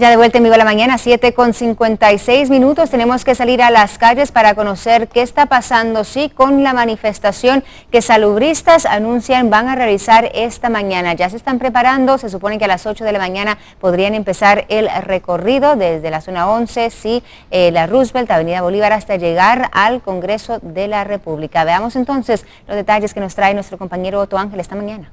Ya de vuelta en Viva la Mañana, 7:56. Tenemos que salir a las calles para conocer qué está pasando, sí, con la manifestación que salubristas anuncian van a realizar esta mañana. Ya se están preparando, se supone que a las 8 de la mañana podrían empezar el recorrido desde la zona 11, sí, la Roosevelt, Avenida Bolívar, hasta llegar al Congreso de la República. Veamos entonces los detalles que nos trae nuestro compañero Otto Ángel esta mañana.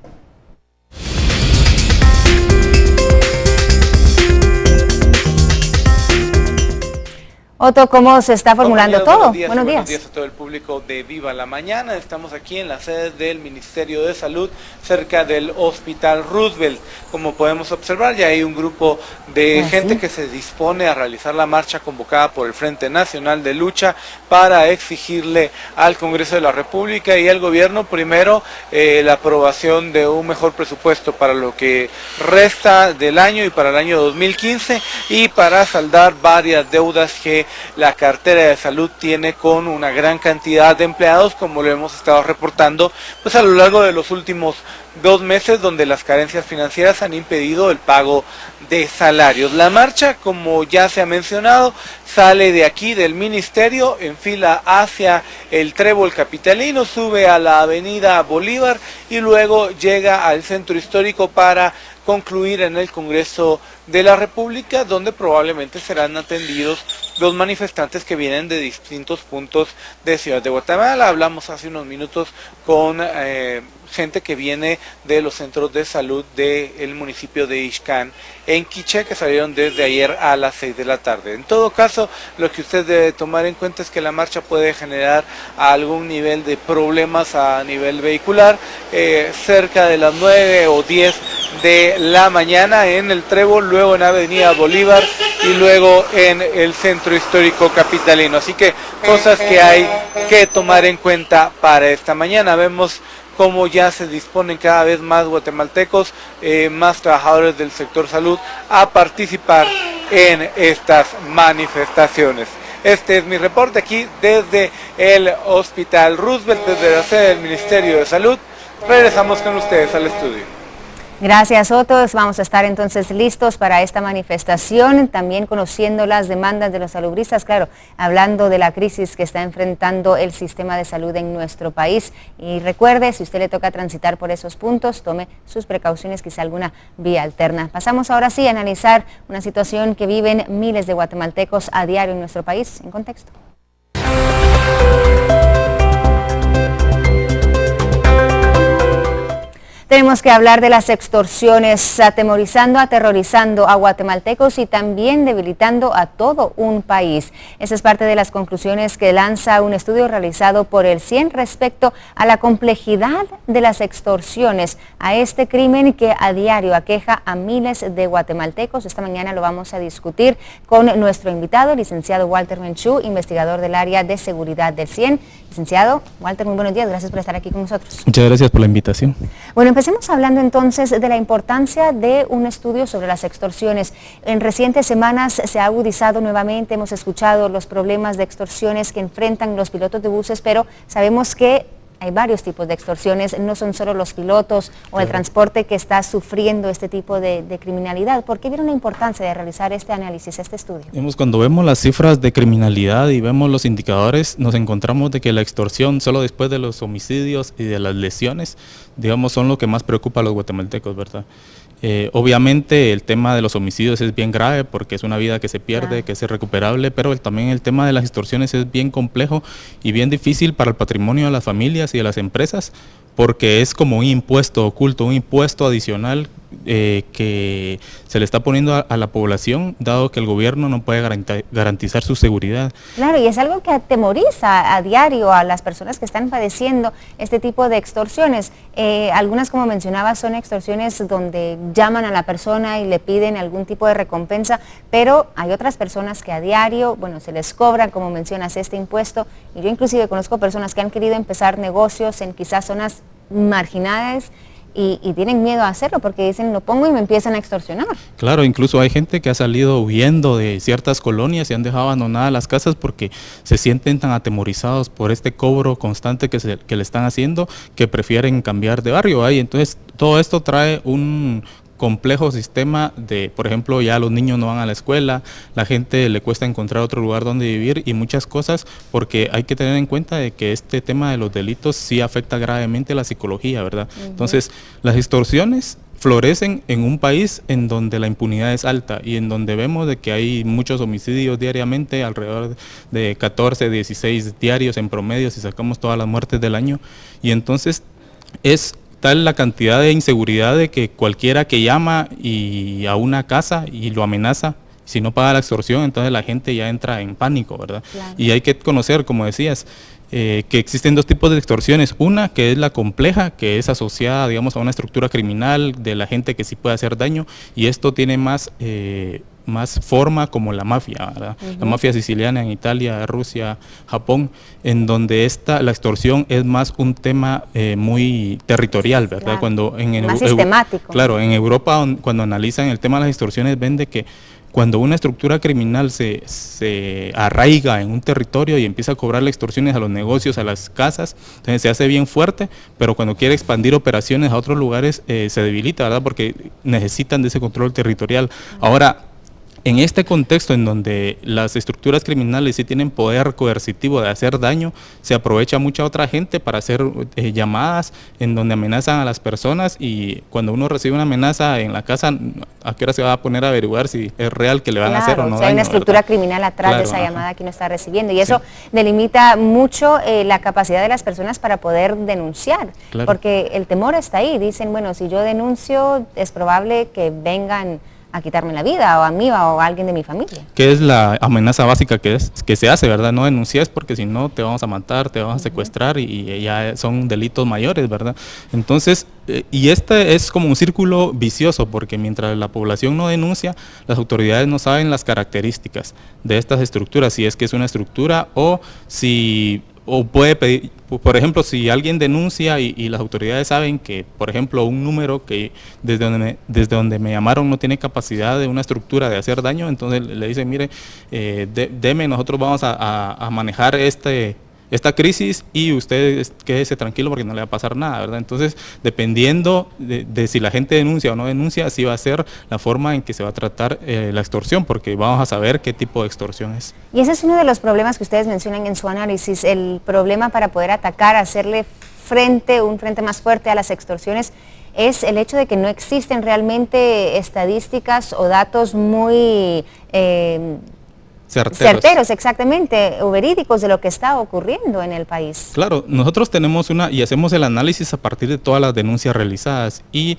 Otto, ¿cómo se está formulando todo? Buenos días a todo el público de Viva la Mañana. Estamos aquí en la sede del Ministerio de Salud, cerca del Hospital Roosevelt. Como podemos observar, ya hay un grupo de gente que se dispone a realizar la marcha convocada por el Frente Nacional de Lucha para exigirle al Congreso de la República y al gobierno, primero, la aprobación de un mejor presupuesto para lo que resta del año y para el año 2015, y para saldar varias deudas que la cartera de salud tiene con una gran cantidad de empleados, como lo hemos estado reportando pues a lo largo de los últimos 2 meses, donde las carencias financieras han impedido el pago de salarios. La marcha, como ya se ha mencionado, sale de aquí del ministerio en fila hacia el Trébol capitalino, sube a la Avenida Bolívar y luego llega al centro histórico para concluir en el Congreso de la República, donde probablemente serán atendidos los manifestantes que vienen de distintos puntos de Ciudad de Guatemala. Hablamos hace unos minutos con gente que viene de los centros de salud del municipio de Ixcán en Quiché, que salieron desde ayer a las 6 de la tarde. En todo caso, lo que usted debe tomar en cuenta es que la marcha puede generar algún nivel de problemas a nivel vehicular, cerca de las 9 o 10 de la mañana en el Trébol, luego en Avenida Bolívar y luego en el centro histórico capitalino. Así que cosas que hay que tomar en cuenta para esta mañana. Vemos cómo ya se disponen cada vez más guatemaltecos, más trabajadores del sector salud a participar en estas manifestaciones. Este es mi reporte aquí desde el Hospital Roosevelt, desde la sede del Ministerio de Salud. Regresamos con ustedes al estudio. Gracias, Otto. Vamos a estar entonces listos para esta manifestación, también conociendo las demandas de los salubristas, claro, hablando de la crisis que está enfrentando el sistema de salud en nuestro país. Y recuerde, si usted le toca transitar por esos puntos, tome sus precauciones, quizá alguna vía alterna. Pasamos ahora sí a analizar una situación que viven miles de guatemaltecos a diario en nuestro país, en contexto. Tenemos que hablar de las extorsiones, aterrorizando a guatemaltecos y también debilitando a todo un país. Esa es parte de las conclusiones que lanza un estudio realizado por el CIEN respecto a la complejidad de las extorsiones, a este crimen que a diario aqueja a miles de guatemaltecos. Esta mañana lo vamos a discutir con nuestro invitado, el licenciado Walter Menchú, investigador del área de seguridad del CIEN. Licenciado Walter, muy buenos días, gracias por estar aquí con nosotros. Muchas gracias por la invitación. Bueno, empecemos hablando entonces de la importancia de un estudio sobre las extorsiones. En recientes semanas se ha agudizado nuevamente, hemos escuchado los problemas de extorsiones que enfrentan los pilotos de buses, pero sabemos que hay varios tipos de extorsiones, no son solo los pilotos o el transporte que está sufriendo este tipo de criminalidad. ¿Por qué vieron la importancia de realizar este análisis, este estudio? Cuando vemos las cifras de criminalidad y vemos los indicadores, nos encontramos de que la extorsión, solo después de los homicidios y de las lesiones, digamos, son lo que más preocupa a los guatemaltecos, ¿verdad? Obviamente el tema de los homicidios es bien grave porque es una vida que se pierde, que es irrecuperable, pero también el tema de las extorsiones es bien complejo y bien difícil para el patrimonio de las familias y de las empresas, porque es como un impuesto oculto, un impuesto adicional que se le está poniendo a la población, dado que el gobierno no puede garantizar su seguridad. Claro, y es algo que atemoriza a diario a las personas que están padeciendo este tipo de extorsiones. Algunas, como mencionaba, son extorsiones donde llaman a la persona y le piden algún tipo de recompensa, pero hay otras personas que a diario, bueno, se les cobra, como mencionas, este impuesto, y yo inclusive conozco personas que han querido empezar negocios en quizás zonas marginadas y tienen miedo a hacerlo porque dicen, lo pongo y me empiezan a extorsionar. Claro, incluso hay gente que ha salido huyendo de ciertas colonias y han dejado abandonadas las casas porque se sienten tan atemorizados por este cobro constante que le están haciendo que prefieren cambiar de barrio. Entonces, todo esto trae un complejo sistema de, por ejemplo, ya los niños no van a la escuela, la gente le cuesta encontrar otro lugar donde vivir y muchas cosas, porque hay que tener en cuenta de que este tema de los delitos sí afecta gravemente la psicología, ¿verdad? Entonces, las extorsiones florecen en un país en donde la impunidad es alta y en donde vemos de que hay muchos homicidios diariamente, alrededor de 14, 16 diarios en promedio si sacamos todas las muertes del año, y entonces es tal la cantidad de inseguridad de que cualquiera que llama y a una casa y lo amenaza, si no paga la extorsión, entonces la gente ya entra en pánico, ¿verdad? Claro. Y hay que conocer, como decías, que existen dos tipos de extorsiones. Una que es la compleja, que es asociada, digamos, a una estructura criminal de la gente que sí puede hacer daño, y esto tiene más forma como la mafia, ¿verdad? La mafia siciliana en Italia, Rusia, Japón, en donde la extorsión es más un tema muy territorial, ¿verdad? Claro. Cuando más sistemático. Claro, en Europa, cuando analizan el tema de las extorsiones, ven de que cuando una estructura criminal se arraiga en un territorio y empieza a cobrarle extorsiones a los negocios, a las casas, entonces se hace bien fuerte, pero cuando quiere expandir operaciones a otros lugares se debilita, ¿verdad? Porque necesitan de ese control territorial. Ahora, en este contexto en donde las estructuras criminales sí tienen poder coercitivo de hacer daño, se aprovecha mucha otra gente para hacer llamadas en donde amenazan a las personas, y cuando uno recibe una amenaza en la casa, ¿a qué hora se va a poner a averiguar si es real que le van a hacer o no? Hay una estructura criminal atrás de esa llamada que uno está recibiendo, y eso delimita mucho la capacidad de las personas para poder denunciar, porque el temor está ahí. Dicen, bueno, si yo denuncio es probable que vengan a quitarme la vida, o a mí, o a alguien de mi familia. ¿Qué es la amenaza básica que se hace, verdad? No denuncias porque si no te vamos a matar, te vamos a secuestrar, y ya son delitos mayores, ¿verdad? Entonces, y este es como un círculo vicioso, porque mientras la población no denuncia, las autoridades no saben las características de estas estructuras, si es que es una estructura o puede pedir, por ejemplo, si alguien denuncia y las autoridades saben que, por ejemplo, un número que desde donde me llamaron no tiene capacidad de una estructura de hacer daño, entonces le dicen, mire, deme, nosotros vamos a manejar esta crisis y usted quédese tranquilo porque no le va a pasar nada, ¿verdad? Entonces, dependiendo de si la gente denuncia o no denuncia, así va a ser la forma en que se va a tratar la extorsión, porque vamos a saber qué tipo de extorsión es. Y ese es uno de los problemas que ustedes mencionan en su análisis, el problema para poder atacar, hacerle un frente más fuerte a las extorsiones, es el hecho de que no existen realmente estadísticas o datos muy certeros, exactamente, o verídicos de lo que está ocurriendo en el país. Claro, nosotros tenemos y hacemos el análisis a partir de todas las denuncias realizadas, y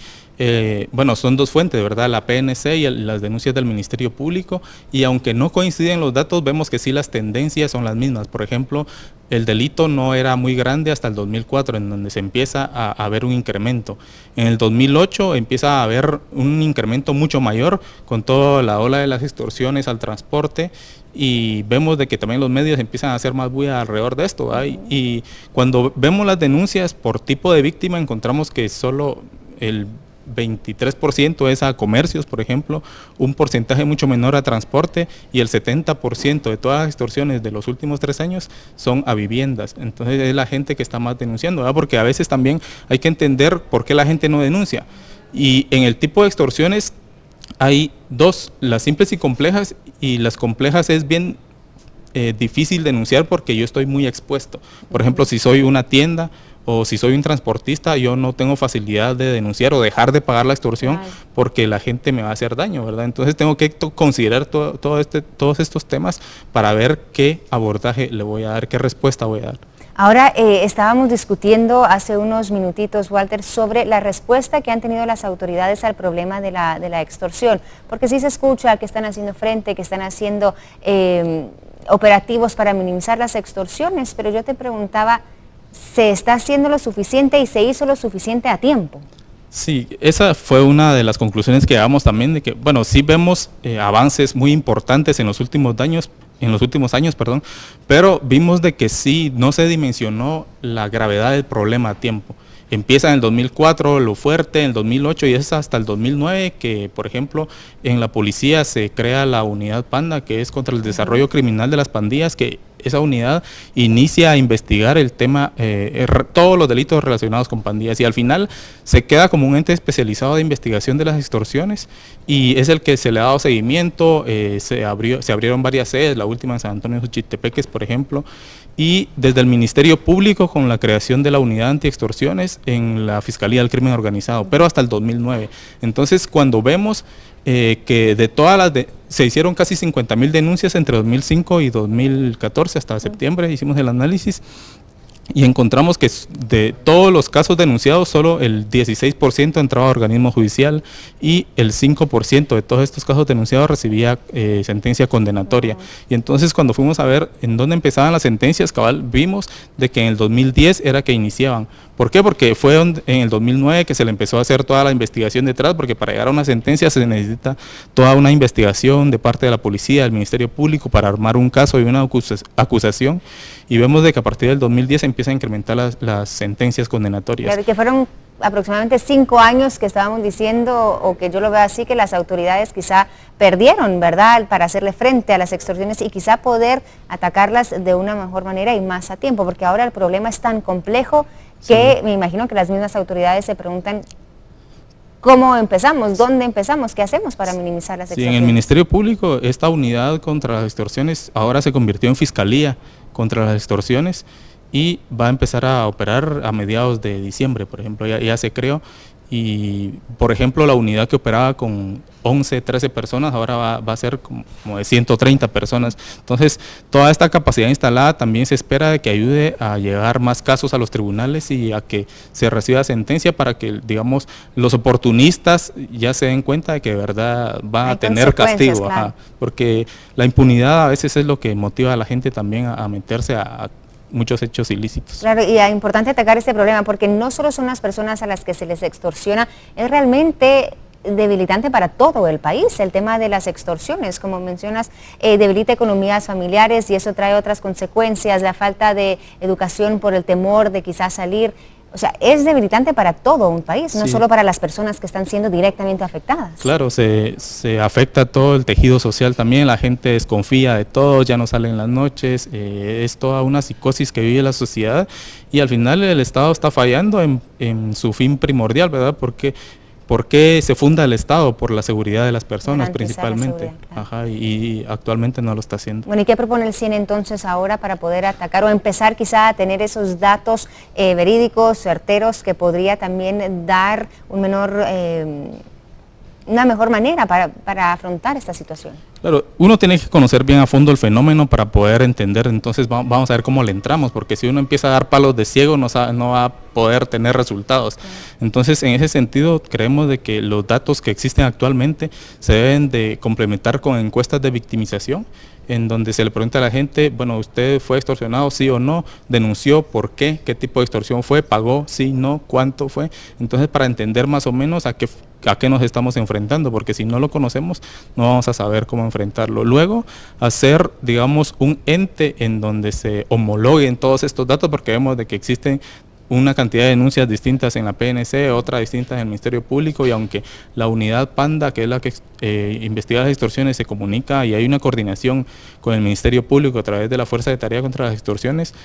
bueno, son dos fuentes, ¿verdad? La PNC y las denuncias del Ministerio Público, y aunque no coinciden los datos, vemos que sí las tendencias son las mismas. Por ejemplo, el delito no era muy grande hasta el 2004, en donde se empieza a ver un incremento. En el 2008 empieza a haber un incremento mucho mayor con toda la ola de las extorsiones al transporte, y vemos de que también los medios empiezan a hacer más bulla alrededor de esto, ¿verdad? Y cuando vemos las denuncias por tipo de víctima, encontramos que solo el 23% es a comercios, por ejemplo, un porcentaje mucho menor a transporte, y el 70% de todas las extorsiones de los últimos 3 años son a viviendas. Entonces es la gente que está más denunciando, ¿verdad? Porque a veces también hay que entender por qué la gente no denuncia. Y en el tipo de extorsiones hay dos, las simples y complejas, y las complejas es bien difícil denunciar porque yo estoy muy expuesto. Por ejemplo, si soy una tienda o si soy un transportista, yo no tengo facilidad de denunciar o dejar de pagar la extorsión porque la gente me va a hacer daño, ¿verdad? Entonces tengo que considerar todos estos temas para ver qué abordaje le voy a dar, qué respuesta voy a dar. Ahora, estábamos discutiendo hace unos minutitos, Walter, sobre la respuesta que han tenido las autoridades al problema de la extorsión, porque sí se escucha que están haciendo frente, que están haciendo operativos para minimizar las extorsiones, pero yo te preguntaba, ¿se está haciendo lo suficiente y se hizo lo suficiente a tiempo? Sí, esa fue una de las conclusiones que llegamos también, de que, bueno, sí vemos avances muy importantes en los últimos años, pero vimos de que sí no se dimensionó la gravedad del problema a tiempo. Empieza en el 2004 lo fuerte, en el 2008, y es hasta el 2009 que, por ejemplo, en la policía se crea la unidad Panda, que es contra el desarrollo criminal de las pandillas, que esa unidad inicia a investigar el tema, todos los delitos relacionados con pandillas, y al final se queda como un ente especializado de investigación de las extorsiones, y es el que se le ha dado seguimiento. Se abrieron varias sedes, la última en San Antonio de Suchitepeques, por ejemplo, y desde el Ministerio Público con la creación de la unidad antiextorsiones en la Fiscalía del Crimen Organizado, pero hasta el 2009. Entonces, cuando vemos que de todas se hicieron casi 50,000 denuncias entre 2005 y 2014, hasta septiembre hicimos el análisis, y encontramos que de todos los casos denunciados, solo el 16% entraba a organismo judicial y el 5% de todos estos casos denunciados recibía sentencia condenatoria. Y entonces, cuando fuimos a ver en dónde empezaban las sentencias, cabal, vimos de que en el 2010 era que iniciaban. ¿Por qué? Porque fue en el 2009 que se le empezó a hacer toda la investigación detrás, porque para llegar a una sentencia se necesita toda una investigación de parte de la policía, del Ministerio Público, para armar un caso y una acusación, y vemos de que a partir del 2010 empieza a incrementar las sentencias condenatorias. Claro, que fueron aproximadamente 5 años que estábamos diciendo, o que yo lo veo así, que las autoridades quizá perdieron, ¿verdad?, para hacerle frente a las extorsiones y quizá poder atacarlas de una mejor manera y más a tiempo, porque ahora el problema es tan complejo que sí, me imagino que las mismas autoridades se preguntan ¿cómo empezamos? ¿Dónde empezamos? ¿Qué hacemos para minimizar las extorsiones? Sí, en el Ministerio Público esta unidad contra las extorsiones ahora se convirtió en Fiscalía contra las extorsiones, y va a empezar a operar a mediados de diciembre, por ejemplo, ya se creó. Y por ejemplo, la unidad que operaba con 11, 13 personas, ahora va a ser como de 130 personas. Entonces, toda esta capacidad instalada también se espera de que ayude a llegar más casos a los tribunales y a que se reciba sentencia, para que, digamos, los oportunistas ya se den cuenta de que de verdad va a tener castigo. Claro. Ajá, porque la impunidad a veces es lo que motiva a la gente también a meterse a muchos hechos ilícitos. Claro, y es importante atacar este problema, porque no solo son las personas a las que se les extorsiona, es realmente debilitante para todo el país. El tema de las extorsiones, como mencionas, debilita economías familiares, y eso trae otras consecuencias, la falta de educación por el temor de quizás salir. O sea, es debilitante para todo un país, no solo para las personas que están siendo directamente afectadas. Claro, se afecta todo el tejido social también, la gente desconfía de todo, ya no sale en las noches, es toda una psicosis que vive la sociedad, y al final el Estado está fallando en su fin primordial, ¿verdad? ¿Por qué se funda el Estado? Por la seguridad de las personas principalmente. Claro. Ajá, y actualmente no lo está haciendo. Bueno, ¿y qué propone el CIEN entonces ahora para poder atacar o empezar quizá a tener esos datos verídicos, certeros, que podría también dar una mejor manera para afrontar esta situación? Claro, uno tiene que conocer bien a fondo el fenómeno para poder entender. Entonces vamos a ver cómo le entramos, porque si uno empieza a dar palos de ciego no va a poder tener resultados. Entonces, en ese sentido, creemos de que los datos que existen actualmente se deben de complementar con encuestas de victimización, en donde se le pregunta a la gente, bueno, ¿usted fue extorsionado, sí o no? ¿Denunció? ¿Por qué? ¿Qué tipo de extorsión fue? ¿Pagó? ¿Sí? ¿No? ¿Cuánto fue? Entonces, para entender más o menos a qué nos estamos enfrentando, porque si no lo conocemos, no vamos a saber cómo enfrentarlo. Luego, hacer, digamos, un ente en donde se homologuen todos estos datos, porque vemos de que existen una cantidad de denuncias distintas en la PNC, otras distintas en el Ministerio Público, y aunque la unidad PANDA, que es la que investiga las extorsiones, se comunica y hay una coordinación con el Ministerio Público a través de la Fuerza de Tarea contra las Extorsiones,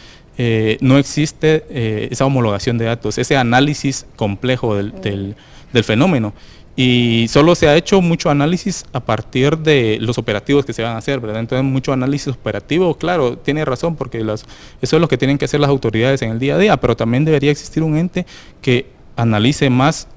no existe esa homologación de datos, ese análisis complejo del fenómeno. Y solo se ha hecho mucho análisis a partir de los operativos que se van a hacer, ¿verdad? Entonces, mucho análisis operativo, claro, tiene razón, porque eso es lo que tienen que hacer las autoridades en el día a día, pero también debería existir un ente que analice más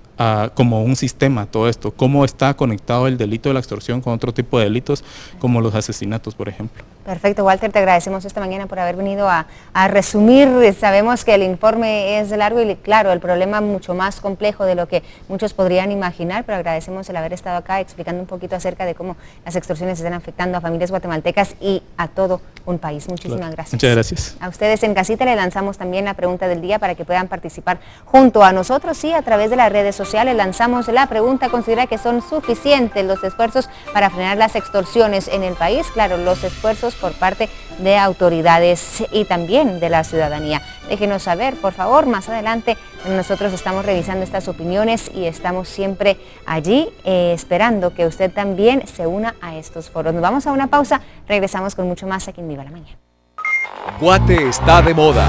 como un sistema todo esto, cómo está conectado el delito de la extorsión con otro tipo de delitos, como los asesinatos, por ejemplo. Perfecto, Walter, te agradecemos esta mañana por haber venido a resumir. Sabemos que el informe es largo y claro, el problema mucho más complejo de lo que muchos podrían imaginar, pero agradecemos el haber estado acá explicando un poquito acerca de cómo las extorsiones están afectando a familias guatemaltecas y a todo un país. Muchísimas gracias. Muchas gracias. A ustedes en casita le lanzamos también la pregunta del día para que puedan participar junto a nosotros, y a través de las redes sociales lanzamos la pregunta: ¿considera que son suficientes los esfuerzos para frenar las extorsiones en el país? Claro, los esfuerzos por parte de autoridades y también de la ciudadanía. Déjenos saber, por favor, más adelante. Nosotros estamos revisando estas opiniones y estamos siempre allí esperando que usted también se una a estos foros. Nos vamos a una pausa, regresamos con mucho más aquí en Viva la Mañana. Guate está de moda.